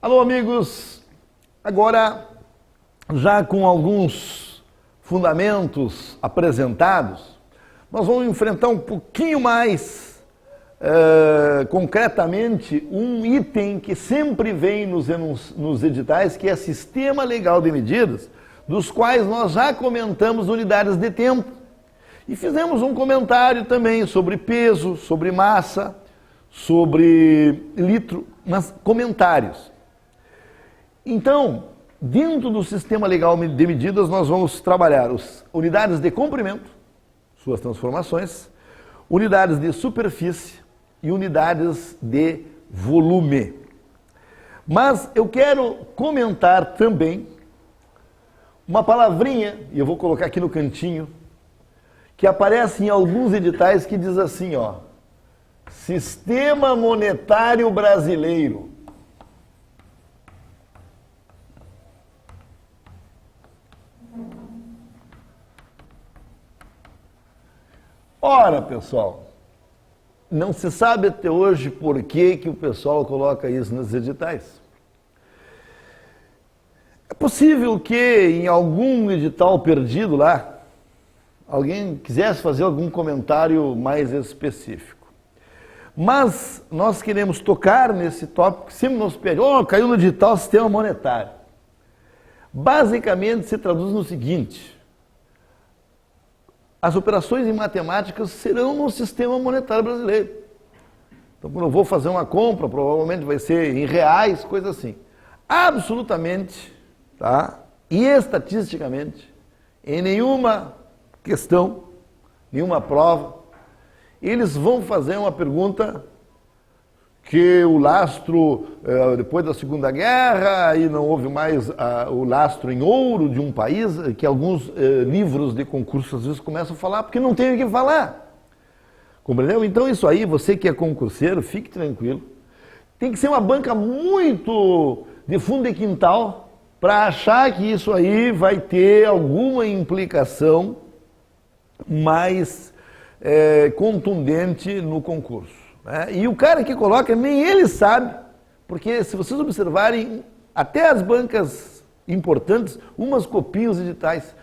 Alô, amigos! Agora, já com alguns fundamentos apresentados, nós vamos enfrentar um pouquinho mais concretamente um item que sempre vem nos editais, que é Sistema Legal de Medidas, dos quais nós já comentamos unidades de tempo. E fizemos um comentário também sobre peso, sobre massa, sobre litro, mas comentários. Então, dentro do Sistema Legal de Medidas, nós vamos trabalhar as unidades de comprimento, suas transformações, unidades de superfície e unidades de volume. Mas eu quero comentar também uma palavrinha, e eu vou colocar aqui no cantinho, que aparece em alguns editais que diz assim, ó, Sistema Monetário Brasileiro. Ora, pessoal, não se sabe até hoje por que o pessoal coloca isso nos editais. É possível que em algum edital perdido lá, alguém quisesse fazer algum comentário mais específico. Mas nós queremos tocar nesse tópico que sempre nos pede, caiu no edital Sistema Monetário. Basicamente se traduz no seguinte: as operações em matemática serão no Sistema Monetário Brasileiro. Então, quando eu vou fazer uma compra, provavelmente vai ser em reais, coisa assim. Absolutamente, tá? E estatisticamente, em nenhuma questão, nenhuma prova, eles vão fazer uma pergunta que o lastro, depois da Segunda Guerra, aí não houve mais o lastro em ouro de um país, que alguns livros de concurso às vezes começam a falar, porque não tem o que falar. Compreendeu? Então isso aí, você que é concurseiro, fique tranquilo. Tem que ser uma banca muito de fundo de quintal para achar que isso aí vai ter alguma implicação mais contundente no concurso. E o cara que coloca, nem ele sabe, porque se vocês observarem, até as bancas importantes, umas copiam os editais.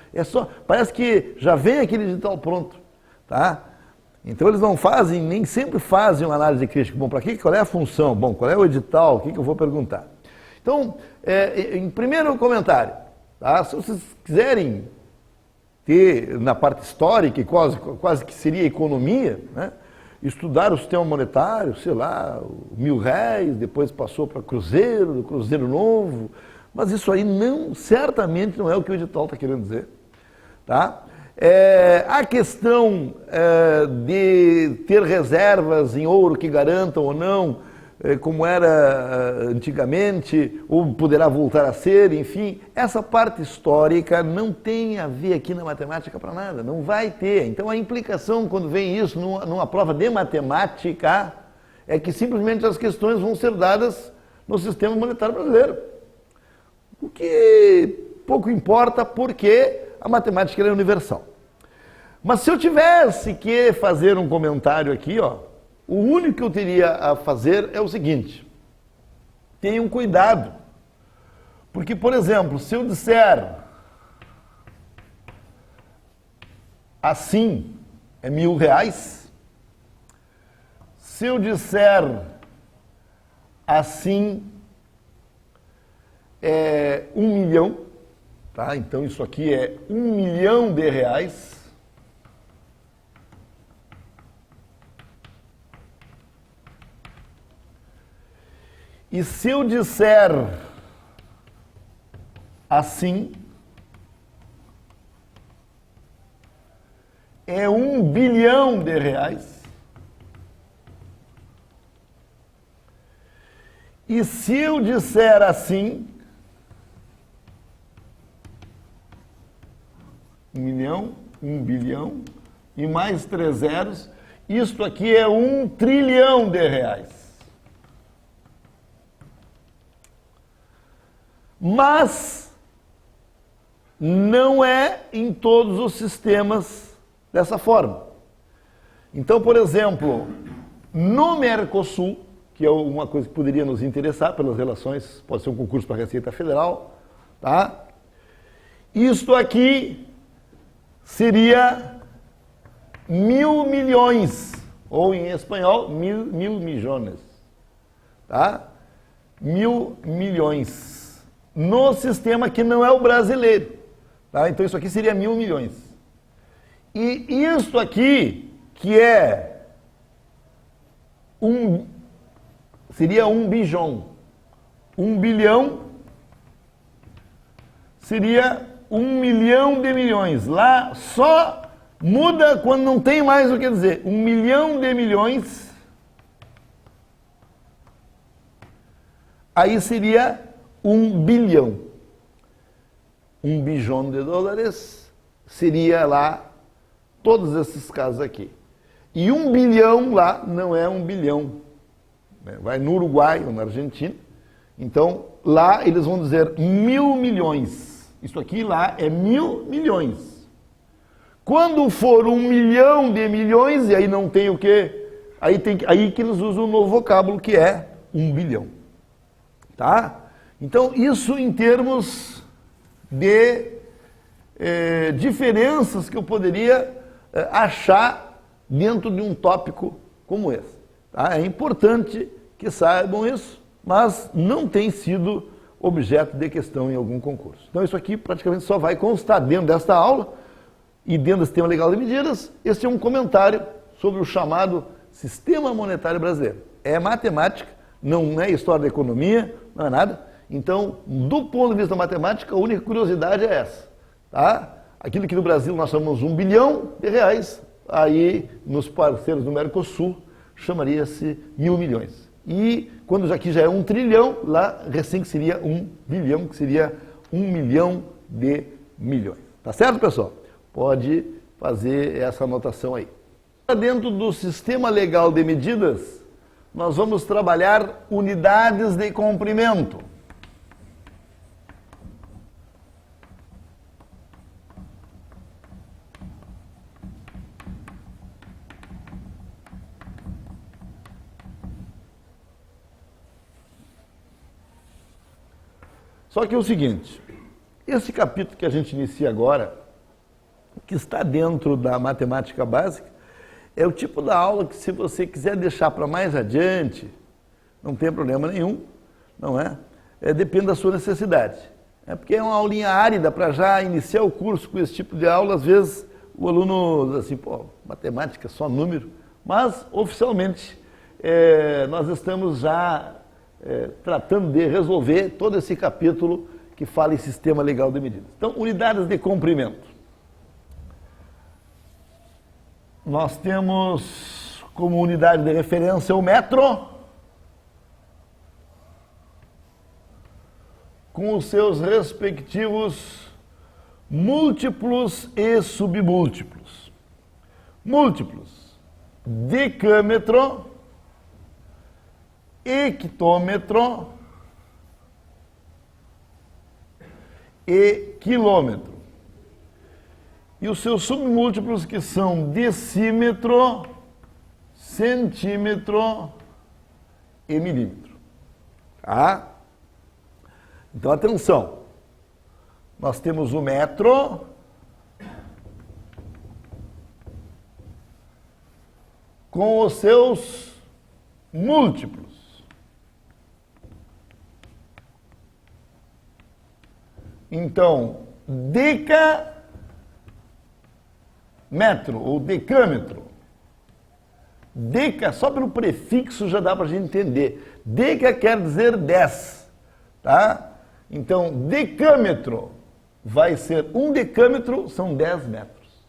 Parece que já vem aquele edital pronto, tá? Então eles não fazem, nem sempre fazem uma análise crítica. Bom, para qual é a função? Bom, qual é o edital? O que eu vou perguntar? Então, em primeiro comentário, tá? Se vocês quiserem ter na parte histórica, quase que seria economia, né? Estudar o sistema monetário, sei lá, R$1.000, depois passou para Cruzeiro, do Cruzeiro Novo, mas isso aí certamente não é o que o edital está querendo dizer, tá? A questão de ter reservas em ouro que garantam ou não, como era antigamente, ou poderá voltar a ser, enfim, essa parte histórica não tem a ver aqui na matemática para nada, não vai ter. Então a implicação quando vem isso numa prova de matemática é que simplesmente as questões vão ser dadas no sistema monetário brasileiro. O que pouco importa porque a matemática é universal. Mas se eu tivesse que fazer um comentário aqui, ó, o único que eu teria a fazer é o seguinte: tenham cuidado, porque, por exemplo, se eu disser assim é R$1.000, se eu disser assim é 1 milhão, tá? Então isso aqui é R$1 milhão. E se eu disser assim, é R$1 bilhão. E se eu disser assim, 1 milhão, 1 bilhão e mais 3 zeros, isto aqui é R$1 trilhão. Mas não é em todos os sistemas dessa forma. Então, por exemplo, no Mercosul, que é uma coisa que poderia nos interessar pelas relações, pode ser um concurso para a Receita Federal, tá? Isto aqui seria 1.000 milhões, ou em espanhol, mil millones, tá? 1.000 milhões, no sistema que não é o brasileiro, tá? Então isso aqui seria 1.000 milhões. E isto aqui, que é seria 1 bilhão. 1 bilhão seria 1 milhão de milhões. Lá só muda quando não tem mais o que dizer. 1 milhão de milhões, aí seria 1 bilhão. 1 bilhão de dólares seria lá todos esses casos aqui. E 1 bilhão lá não é 1 bilhão. Vai no Uruguai ou na Argentina. Então, lá eles vão dizer 1.000 milhões. Isso aqui lá é 1.000 milhões. Quando for 1 milhão de milhões, e aí não tem o quê? Aí que eles usam um novo vocábulo, que é 1 bilhão. Tá? Então, isso em termos de diferenças que eu poderia achar dentro de um tópico como esse. Tá? É importante que saibam isso, mas não tem sido objeto de questão em algum concurso. Então isso aqui praticamente só vai constar dentro desta aula e dentro desse tema legal de medidas. Esse é um comentário sobre o chamado Sistema Monetário Brasileiro. É matemática, não é história da economia, não é nada. Então, do ponto de vista da matemática, a única curiosidade é essa. Tá? Aquilo que no Brasil nós chamamos 1 bilhão de reais, aí nos parceiros do Mercosul chamaria-se 1.000 milhões. E quando aqui já é 1 trilhão, lá recém que seria 1 bilhão, que seria 1 milhão de milhões. Tá certo, pessoal? Pode fazer essa anotação aí. Dentro do sistema legal de medidas, nós vamos trabalhar unidades de comprimento. Só que é o seguinte, esse capítulo que a gente inicia agora, que está dentro da matemática básica, é o tipo da aula que, se você quiser deixar para mais adiante, não tem problema nenhum, não é? Depende da sua necessidade. É porque é uma aulinha árida para já iniciar o curso com esse tipo de aula. Às vezes o aluno diz assim, pô, matemática, só número. Mas, oficialmente, nós estamos já tratando de resolver todo esse capítulo que fala em sistema legal de medidas. Então, unidades de comprimento. Nós temos como unidade de referência o metro, com os seus respectivos múltiplos e submúltiplos. Múltiplos: decâmetro, hectômetro e quilômetro. E os seus submúltiplos, que são decímetro, centímetro e milímetro. Tá? Então, atenção. Nós temos o metro, com os seus múltiplos. Então, metro ou decâmetro. Deca, só pelo prefixo já dá para a gente entender. Deca quer dizer 10, tá? Então, decâmetro vai ser 1 decâmetro, são 10 metros.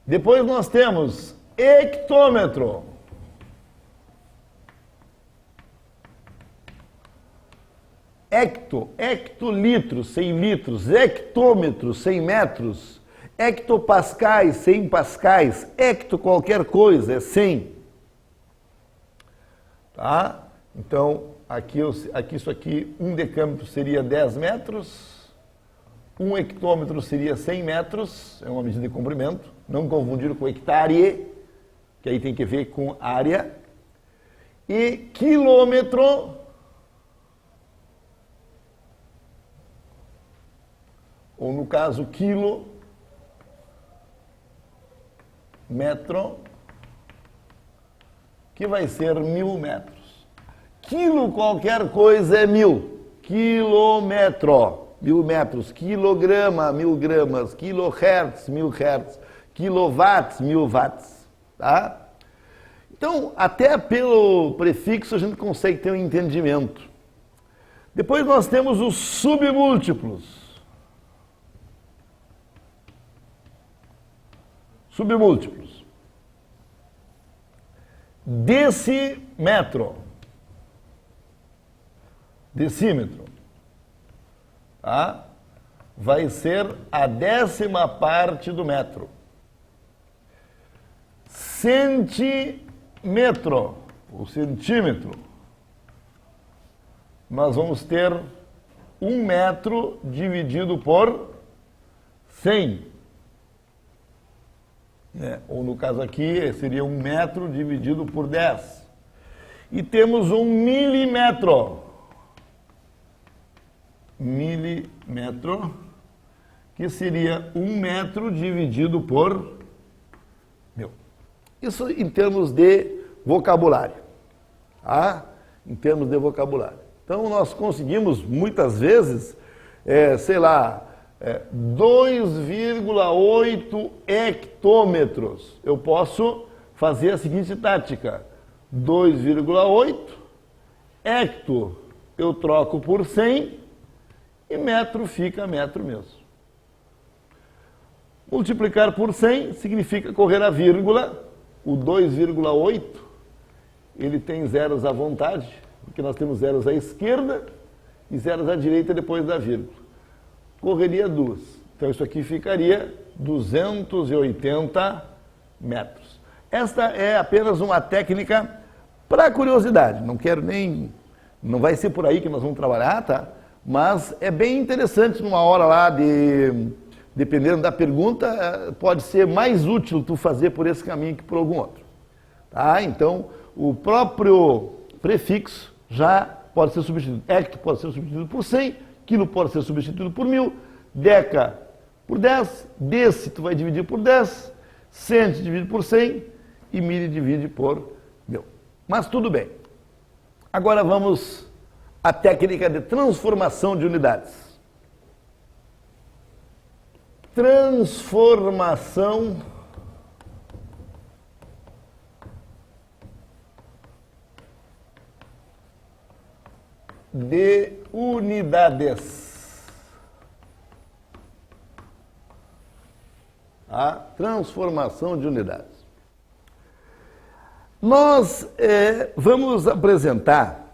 Depois nós temos hectômetro. Hectolitros, 100 litros, hectômetro, 100 metros, hectopascais, 100 pascais, hecto qualquer coisa, é 100. Tá? Então, isso aqui, 1 decâmetro seria 10 metros, 1 hectômetro seria 100 metros, é uma medida de comprimento, não confundir com hectare, que aí tem que ver com área. e quilômetro ou no caso quilo, metro, que vai ser 1000 metros. Quilo qualquer coisa é 1000. Quilômetro, 1000 metros. Quilograma, 1000 gramas. Kilohertz, 1000 hertz. Quilowatts, 1000 watts. Tá? Então, até pelo prefixo a gente consegue ter um entendimento. Depois nós temos os submúltiplos. Submúltiplos. Decímetro. Decímetro. Tá? Vai ser a 10ª parte do metro. Centímetro, o centímetro. Nós vamos ter 1 metro dividido por 100. Ou no caso aqui, seria 1 metro dividido por 10. E temos um milímetro. Milímetro, que seria 1 metro dividido por 1000. Isso em termos de vocabulário. Tá? Em termos de vocabulário. Então, nós conseguimos, muitas vezes, 2,8 hectômetros. Eu posso fazer a seguinte tática. 2,8, hecto eu troco por 100 e metro fica metro mesmo. Multiplicar por 100 significa correr a vírgula. O 2,8, ele tem zeros à vontade, porque nós temos zeros à esquerda e zeros à direita depois da vírgula. Correria 2. Então, isso aqui ficaria 280 metros. Esta é apenas uma técnica para curiosidade. Não vai ser por aí que nós vamos trabalhar, tá? Mas é bem interessante numa hora lá dependendo da pergunta, pode ser mais útil tu fazer por esse caminho que por algum outro. Tá? Então, o próprio prefixo já pode ser substituído. Hecto pode ser substituído por 100, quilo pode ser substituído por 1000, deca por 10, desse tu vai dividir por 10, cento divide por 100 e mil divide por 1000. Mas tudo bem. Agora vamos à técnica de transformação de unidades. Transformação de unidades. A transformação de unidades. Nós vamos apresentar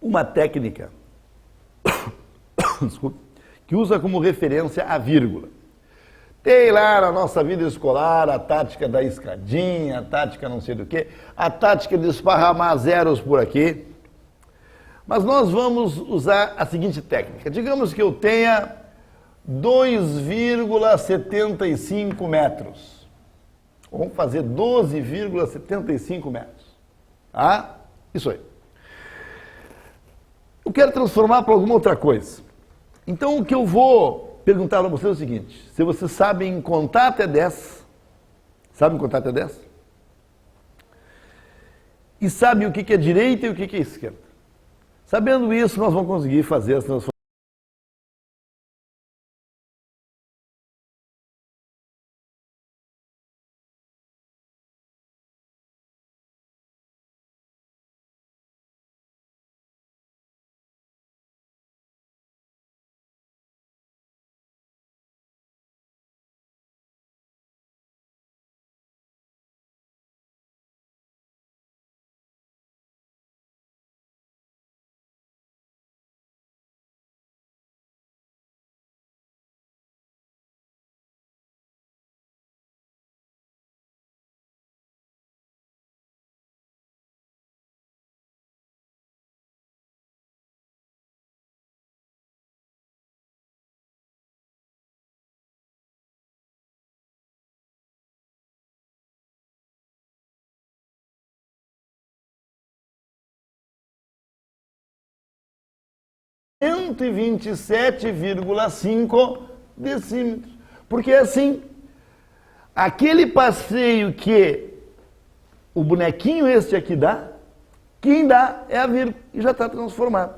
uma técnica desculpe, que usa como referência a vírgula. Tem lá na nossa vida escolar a tática da escadinha, a tática não sei do que, a tática de esparramar zeros por aqui. Mas nós vamos usar a seguinte técnica. Digamos que eu tenha 2,75 metros. Vamos fazer 12,75 metros. Tá? Isso aí. Eu quero transformar para alguma outra coisa. Então, o que eu vou perguntar para vocês é o seguinte. Se vocês sabem contar até 10, sabem contar até 10? E sabem o que é direita e o que é esquerda. Sabendo isso, nós vamos conseguir fazer as transformações. 127,5 decímetros. Porque assim, aquele passeio que o bonequinho este aqui dá, quem dá é a vírgula e já está transformado.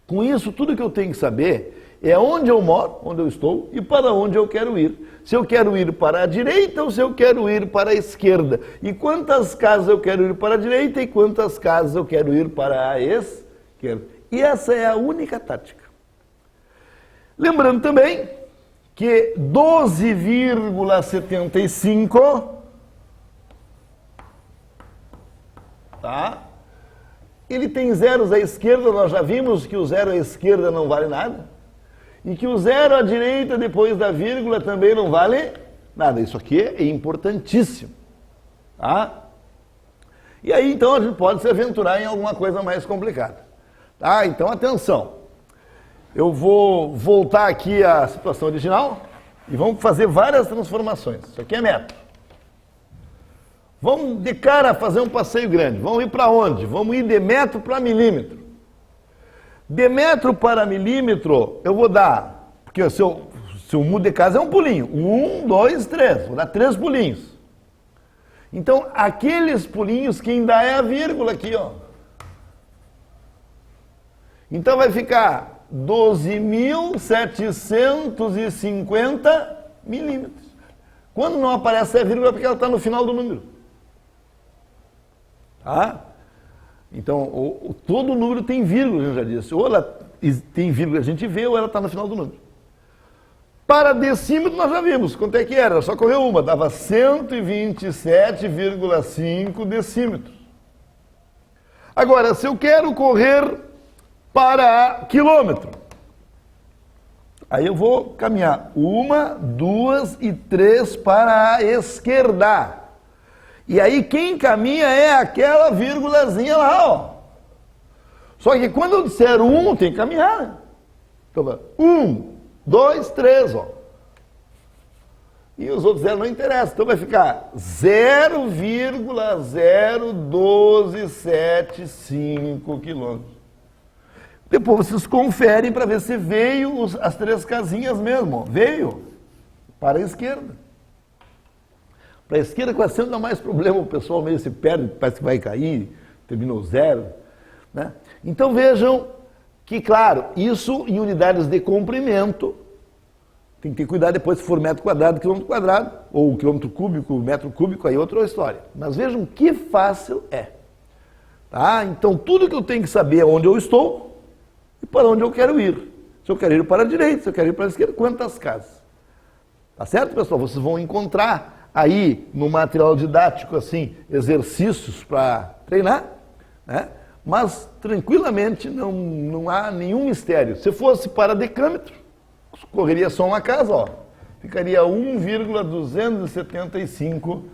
Com isso, tudo que eu tenho que saber é onde eu moro, onde eu estou e para onde eu quero ir. Se eu quero ir para a direita ou se eu quero ir para a esquerda. E quantas casas eu quero ir para a direita e quantas casas eu quero ir para a esquerda. E essa é a única tática. Lembrando também que 12,75, tá? Ele tem zeros à esquerda, nós já vimos que o zero à esquerda não vale nada. E que o zero à direita depois da vírgula também não vale nada. Isso aqui é importantíssimo. Tá? E aí então a gente pode se aventurar em alguma coisa mais complicada. Tá? Então atenção. Eu vou voltar aqui à situação original e vamos fazer várias transformações. Isso aqui é metro. Vamos de cara fazer um passeio grande. Vamos ir para onde? Vamos ir de metro para milímetro. De metro para milímetro, eu vou dar, porque se eu mudo de casa é um pulinho. 1, 2, 3. Vou dar 3 pulinhos. Então, aqueles pulinhos, quem dá é a vírgula aqui, ó. Então vai ficar 12.750 milímetros. Quando não aparece a vírgula, é porque ela está no final do número. Tá? Então, todo número tem vírgula, eu já disse. Ou ela tem vírgula, a gente vê, ou ela está no final do número. Para decímetro, nós já vimos. Quanto é que era? Só correu uma. Dava 127,5 decímetros. Agora, se eu quero correr para quilômetro, aí eu vou caminhar 1, 2 e 3 para a esquerda. E aí quem caminha é aquela vírgulazinha lá, ó. Só que quando eu disser 1, tem que caminhar, né? Então, 1, 2, 3, ó. E os outros zeros não interessam. Então vai ficar 0,01275 quilômetros. Depois vocês conferem para ver se veio as 3 casinhas mesmo, ó. Veio para a esquerda. Para a esquerda, quase sempre dá mais problema, o pessoal meio se perde, parece que vai cair, terminou zero. Né? Então vejam que, claro, isso em unidades de comprimento, tem que ter cuidado depois se for metro quadrado, quilômetro quadrado, ou quilômetro cúbico, metro cúbico, aí outra história. Mas vejam que fácil é. Tá? Então tudo que eu tenho que saber é onde eu estou e para onde eu quero ir. Se eu quero ir para a direita, se eu quero ir para a esquerda, quantas casas. Tá certo, pessoal? Vocês vão encontrar aí no material didático, assim, exercícios para treinar, né? Mas tranquilamente não há nenhum mistério. Se fosse para decâmetro, correria só uma casa, ó. Ficaria 1,275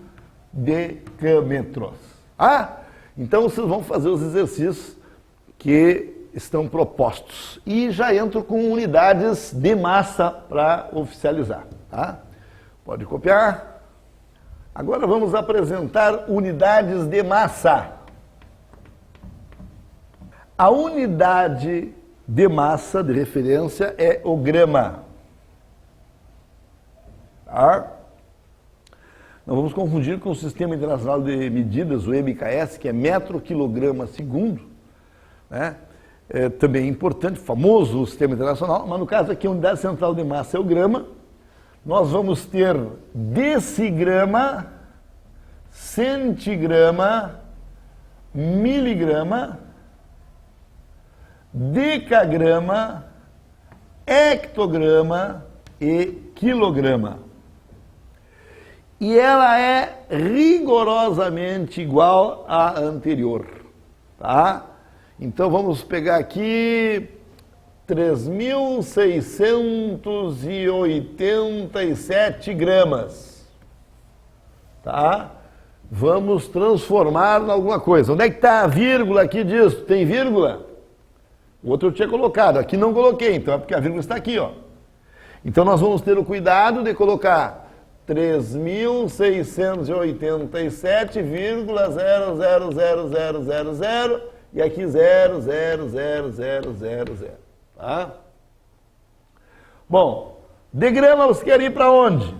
decâmetros. Ah, então vocês vão fazer os exercícios que estão propostos. E já entro com unidades de massa para oficializar, tá? Pode copiar. Agora vamos apresentar unidades de massa. A unidade de massa de referência é o grama. Tá? Não vamos confundir com o Sistema Internacional de Medidas, o MKS, que é metro quilograma segundo. Né? É também importante, famoso o Sistema Internacional, mas no caso aqui a unidade central de massa é o grama. Nós vamos ter decigrama, centigrama, miligrama, decagrama, hectograma e quilograma. E ela é rigorosamente igual à anterior, tá? Então vamos pegar aqui 3.687 gramas, tá? Vamos transformar em alguma coisa. Onde é que está a vírgula aqui disso? Tem vírgula? O outro eu tinha colocado, aqui não coloquei, então é porque a vírgula está aqui, ó. Então nós vamos ter o cuidado de colocar 3.687,00000 e aqui 0,00000. Tá? Bom, de grama você quer ir para onde?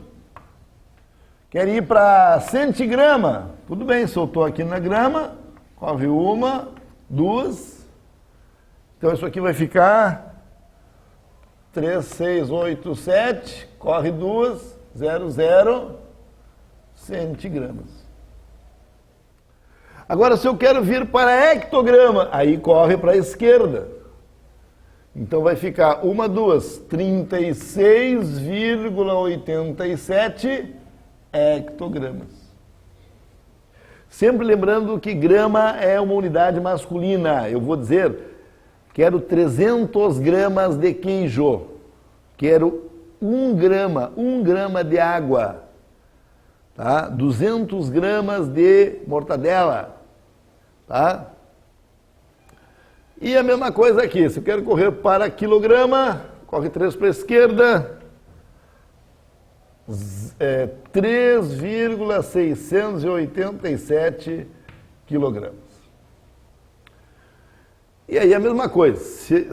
Quer ir para centigrama? Tudo bem, se eu estou aqui na grama, corre 1, 2. Então isso aqui vai ficar 3, 6, 8, 7, corre 2, 0, 0 centigramas. Agora, se eu quero vir para hectograma, aí corre para a esquerda. Então vai ficar 1, 2, 36,87 hectogramas. Sempre lembrando que grama é uma unidade masculina. Eu vou dizer, quero 300 gramas de queijo. Quero 1 grama de água. Tá? 200 gramas de mortadela. Tá? E a mesma coisa aqui, se eu quero correr para quilograma, corre 3 para a esquerda, 3,687 quilogramas. E aí a mesma coisa,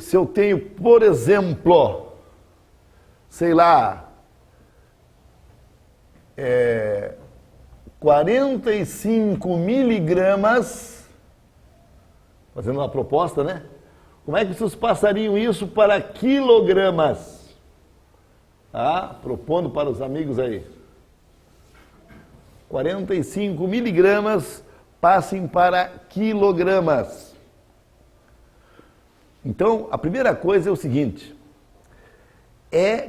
se eu tenho, por exemplo, sei lá, 45 miligramas, fazendo uma proposta, né? Como é que vocês passariam isso para quilogramas? Tá? Propondo para os amigos aí. 45 miligramas passem para quilogramas. Então, a primeira coisa é o seguinte,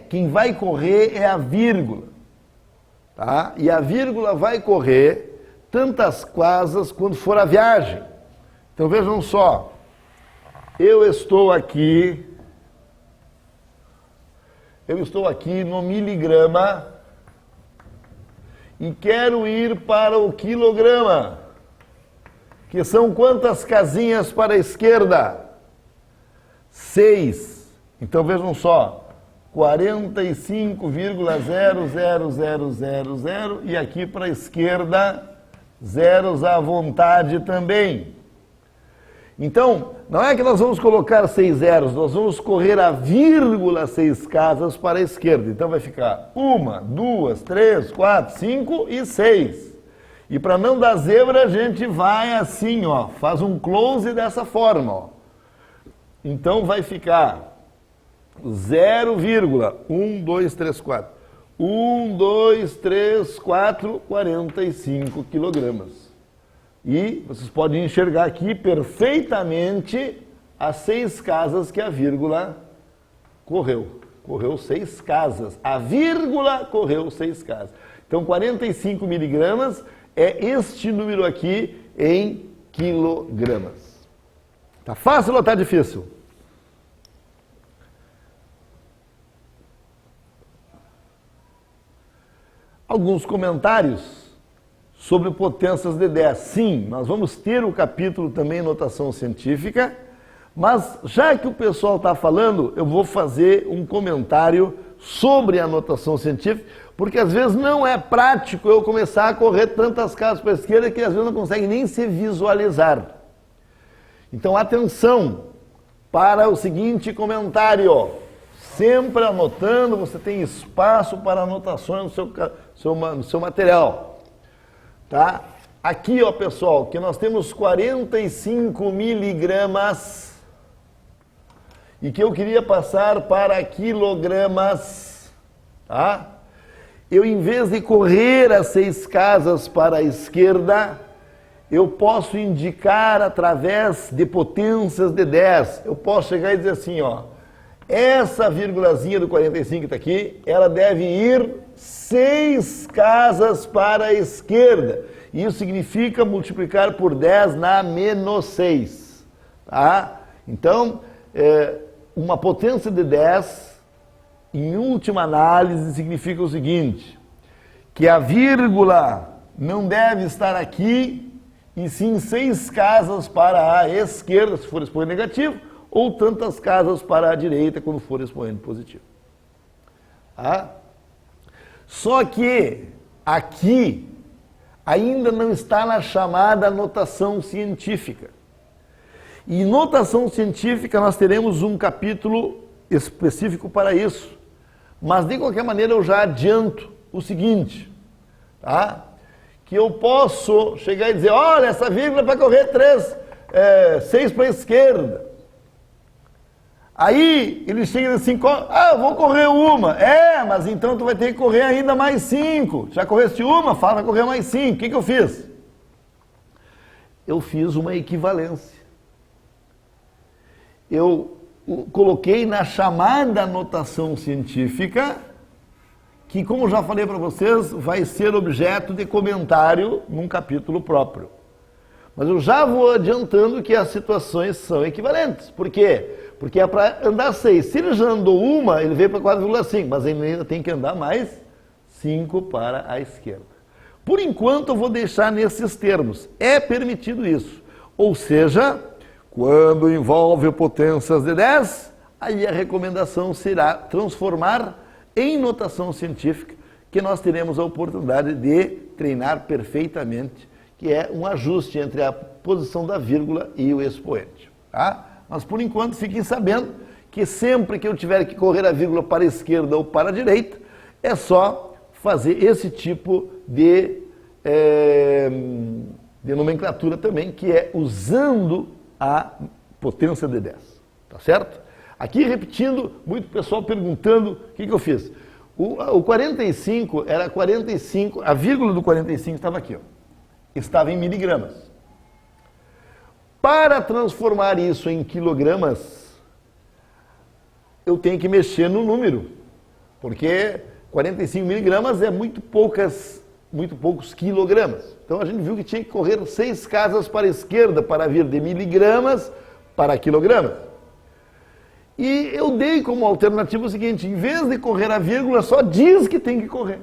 quem vai correr é a vírgula. Tá? E a vírgula vai correr tantas casas quando for a viagem. Então vejam só, eu estou aqui no miligrama e quero ir para o quilograma, que são quantas casinhas para a esquerda? 6. Então vejam só, 45,00000 e aqui para a esquerda, zeros à vontade também. Então, não é que nós vamos colocar 6 zeros, nós vamos correr a vírgula 6 casas para a esquerda. Então vai ficar 1, 2, 3, 4, 5 e 6. E para não dar zebra, a gente vai assim, ó, faz um close dessa forma, ó. Então vai ficar 0,1, 2, 3, 4. 1, 2, 3, 4, 45 quilogramas. E vocês podem enxergar aqui perfeitamente as 6 casas que a vírgula correu. Correu 6 casas. A vírgula correu 6 casas. Então, 45 miligramas é este número aqui em quilogramas. Tá fácil ou tá difícil? Alguns comentários sobre potências de 10. Sim, nós vamos ter o capítulo também notação científica, mas já que o pessoal está falando, eu vou fazer um comentário sobre a notação científica, porque às vezes não é prático eu começar a correr tantas casas para a esquerda que às vezes não consegue nem se visualizar. Então atenção para o seguinte comentário, sempre anotando, você tem espaço para anotações no seu material. Tá? Aqui, ó, pessoal, que nós temos 45 miligramas e que eu queria passar para quilogramas, tá? Eu, em vez de correr as 6 casas para a esquerda, eu posso indicar através de potências de 10. Eu posso chegar e dizer assim, ó, essa vírgulazinha do 45 que está aqui, ela deve ir 6 casas para a esquerda. Isso significa multiplicar por 10 na menos 6. Tá? Então, uma potência de 10, em última análise, significa o seguinte, que a vírgula não deve estar aqui, e sim 6 casas para a esquerda, se for expoente negativo, ou tantas casas para a direita, quando for expoente positivo. Tá? Só que aqui ainda não está na chamada notação científica. E notação científica nós teremos um capítulo específico para isso. Mas, de qualquer maneira, eu já adianto o seguinte, tá? Que eu posso chegar e dizer, olha, essa vírgula é para correr 6 para a esquerda. Aí ele chega e diz assim, eu vou correr uma. Mas então tu vai ter que correr ainda mais 5. Já correste uma? Fala, vai correr mais 5. O que eu fiz? Eu fiz uma equivalência. Eu coloquei na chamada notação científica, que, como já falei para vocês, vai ser objeto de comentário num capítulo próprio. Mas eu já vou adiantando que as situações são equivalentes. Por quê? Porque é para andar 6. Se ele já andou uma, ele veio para 4,5, mas ele ainda tem que andar mais 5 para a esquerda. Por enquanto, eu vou deixar nesses termos. É permitido isso. Ou seja, quando envolve potências de 10, aí a recomendação será transformar em notação científica, que nós teremos a oportunidade de treinar perfeitamente, que é um ajuste entre a posição da vírgula e o expoente. Tá? Mas, por enquanto, fiquem sabendo que sempre que eu tiver que correr a vírgula para a esquerda ou para a direita, é só fazer esse tipo de nomenclatura também, que é usando a potência de 10. Tá certo? Aqui, repetindo, muito pessoal perguntando o que eu fiz. O 45 era 45, a vírgula do 45 estava aqui, ó, estava em miligramas. Para transformar isso em quilogramas, eu tenho que mexer no número, porque 45 miligramas é muito poucos quilogramas. Então a gente viu que tinha que correr 6 casas para a esquerda para vir de miligramas para quilogramas. E eu dei como alternativa o seguinte, em vez de correr a vírgula, só diz que tem que correr,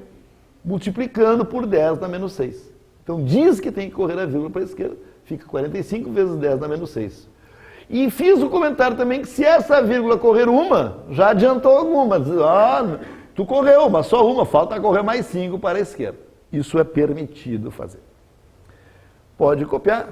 multiplicando por 10 na menos 6. Então diz que tem que correr a vírgula para a esquerda, fica 45 vezes 10 na menos 6. E fiz o comentário também que se essa vírgula correr uma, já adiantou algumas. Tu correu, mas só uma, falta correr mais 5 para a esquerda. Isso é permitido fazer. Pode copiar.